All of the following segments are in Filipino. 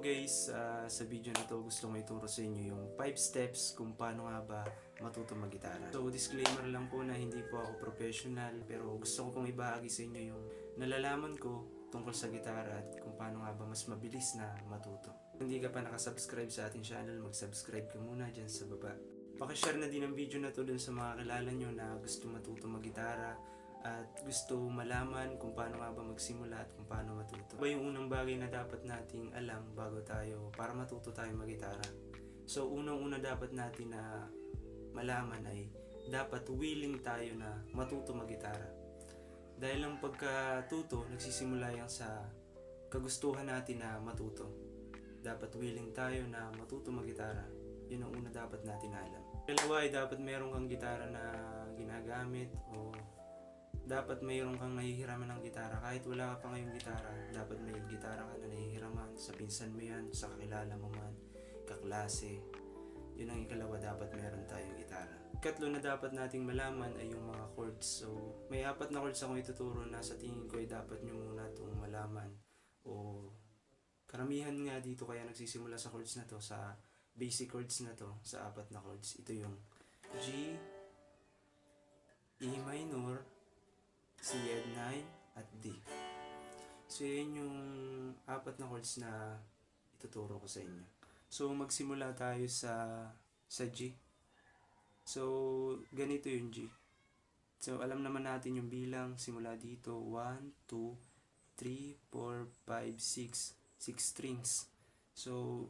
guys, sa video na to gusto ko ituro sa inyo yung 5 steps kung paano nga ba matuto mag-gitara. So disclaimer lang po na hindi po ako professional, pero gusto ko pong ibahagi sa inyo yung nalalaman ko tungkol sa gitara at kung paano nga ba mas mabilis na matuto. Kung hindi ka pa nakasubscribe sa ating channel, mag-subscribe ka muna dyan sa baba. Pakishare na din ang video na to dun sa mga kilala nyo na gusto matuto mag-gitara at gusto malaman kung paano nga ba magsimula at kung paano matuto. Ba yung unang bagay na dapat nating alam para matuto tayo mag-gitara. So unang-una dapat natin na malaman ay dapat willing tayo na matuto mag-gitara. Dahil ang pagkatuto nagsisimula yan sa kagustuhan natin na matuto. Dapat willing tayo na matuto mag-gitara. Yun ang una dapat natin alam. Dalawa ay dapat meron kang gitara na ginagamit o dapat mayroon kang nahihiraman ng gitara. Kahit wala ka pa ngayong gitara, dapat may gitara ka na nahihiraman. Sa pinsan mo yan, sa kakilala mo man, kaklase. Yun ang ikalawa, dapat meron tayong gitara. Ikatlo na dapat nating malaman ay yung mga chords. So, may 4 na chords akong ituturo na sa tingin ko ay dapat nyo muna itong malaman. O karamihan nga dito kaya nagsisimula sa chords na to, sa basic chords na to, sa 4 na chords. Ito yung G, E minor, C9 at D. So yun yung 4 na chords na ituturo ko sa inyo. So magsimula tayo sa G. So ganito yung G. So alam naman natin yung bilang simula dito 1, 2, 3, 4, 5, 6 strings. So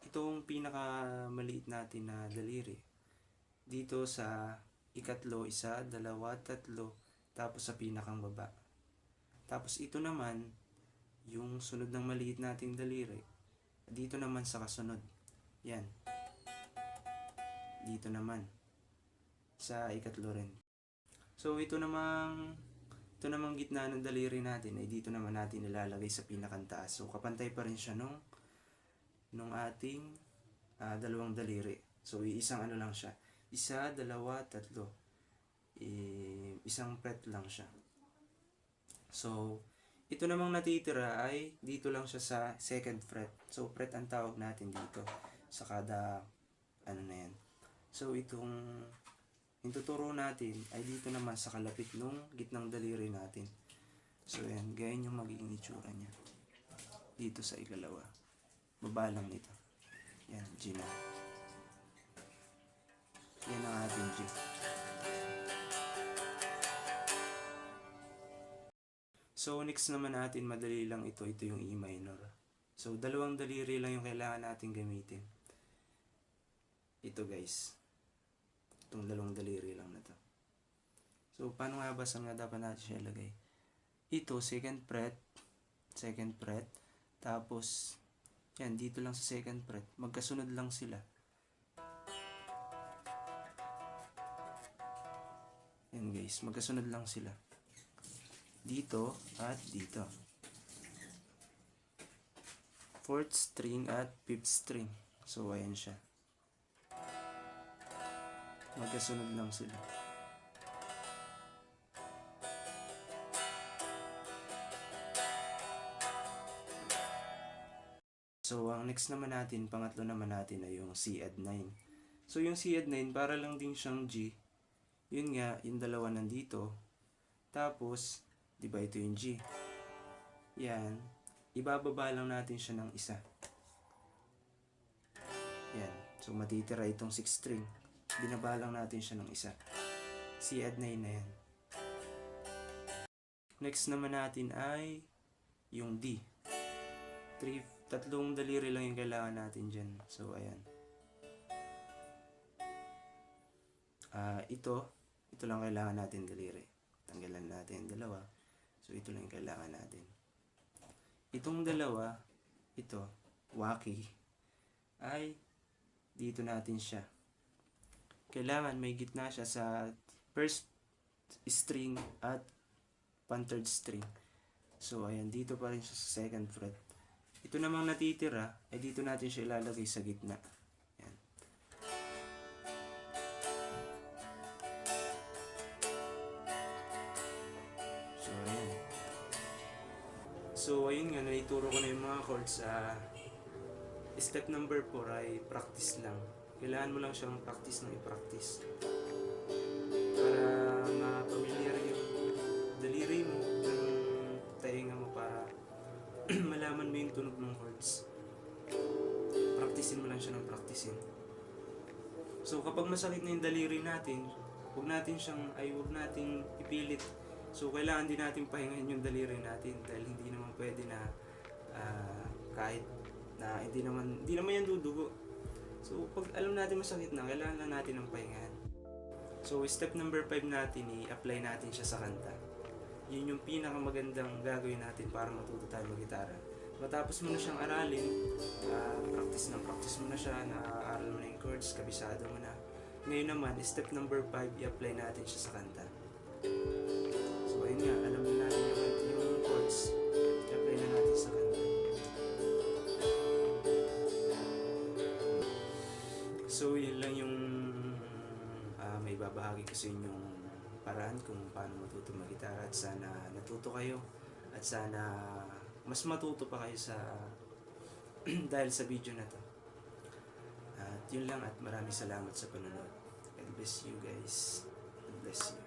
itong pinakamaliit natin na daliri. Dito sa ikatlo, 1, 2, 3, tapos sa pinakang baba. Tapos ito naman, yung sunod ng maliit nating daliri. Dito naman sa kasunod. Yan. Dito naman. Sa ikatlo rin. So ito namang gitna ng daliri natin ay dito naman natin nilalagay sa pinakang taas. So kapantay pa rin siya nung ating dalawang daliri. So isang ano lang siya. 1, 2, 3. Isang fret lang siya. So, ito namang natitira ay dito lang siya sa second fret. So, fret ang tawag natin dito sa kada ano na yan. So, itong ituturo natin ay dito naman sa kalapit nung gitnang daliri natin. So, yan. Ganyan yung magiging itsura niya. Dito sa ikalawa. Baba lang nito. Yan, G na. Yan ang ating G. So, next naman natin, madali lang ito. Ito yung E minor. So, dalawang daliri lang yung kailangan natin gamitin. Ito guys. Itong dalawang daliri lang na to. So, paano nga ba saan nga dapat natin siya ilagay? Ito, second fret. Tapos, yan, dito lang sa second fret. Magkasunod lang sila. Yan guys, magkasunod lang sila. Dito at dito. 4th string at 5th string. So, ayan siya. Magkasunod lang sila. So, ang next naman natin, pangatlo naman natin ay yung C9. So, yung C9, para lang din siyang G. Yun nga, yung dalawa nandito. Tapos, diba ito yung G. Yan. Ibababa lang natin siya ng isa. Yan. So, matitira itong 6 string. Binaba lang natin siya ng isa. C9 na yan. Next naman natin ay yung D. Tatlong daliri lang yung kailangan natin dyan. So, ayan. Ito lang kailangan natin daliri. Tanggalan natin dalawa. So, ito lang yung kailangan natin. Itong dalawa, ito, wacky, ay dito natin siya. Kailangan may gitna siya sa first string at pan-third string. So, ayan, dito pa rin siya sa second fret. Ito namang natitira, ay dito natin siya ilalagay sa gitna. Ayan. So, ayan. So, ayun nga, naituro ko na yung mga chords. Step number 4 ay practice lang. Kailangan mo lang siyang practice ng i-practice. Para mapamilyar yung daliri mo ng tainga mo para malaman mo yung tunog ng chords. Practicein mo lang siya ng practicein. So kapag masakit na yung daliri natin, huwag nating ipilit. So kailangan din natin pahingahin yung daliri natin dahil hindi naman pwede na kahit na hindi naman yan dudugo. So pag alam natin masakit na, kailangan lang natin ng pahingahan. So step number 5 natin, i-apply natin siya sa kanta. Yun yung pinakamagandang gagawin natin para matuto tayo mag-gitara. Matapos mo na siyang aralin, practice mo na siya, naaaral mo na yung chords, kabisado mo na. Ngayon naman, step number 5, i-apply natin siya sa kanta. So ayun nga, alam na natin yung chords, i-apply na natin sa kanta. So yun lang yung may babahagi ko sa inyong paraan kung paano matuto mag-gitara, at sana natuto kayo at sana mas matuto pa kayo sa dahil sa video na to. At yun lang, at maraming salamat sa panonood. God bless you guys. God bless you.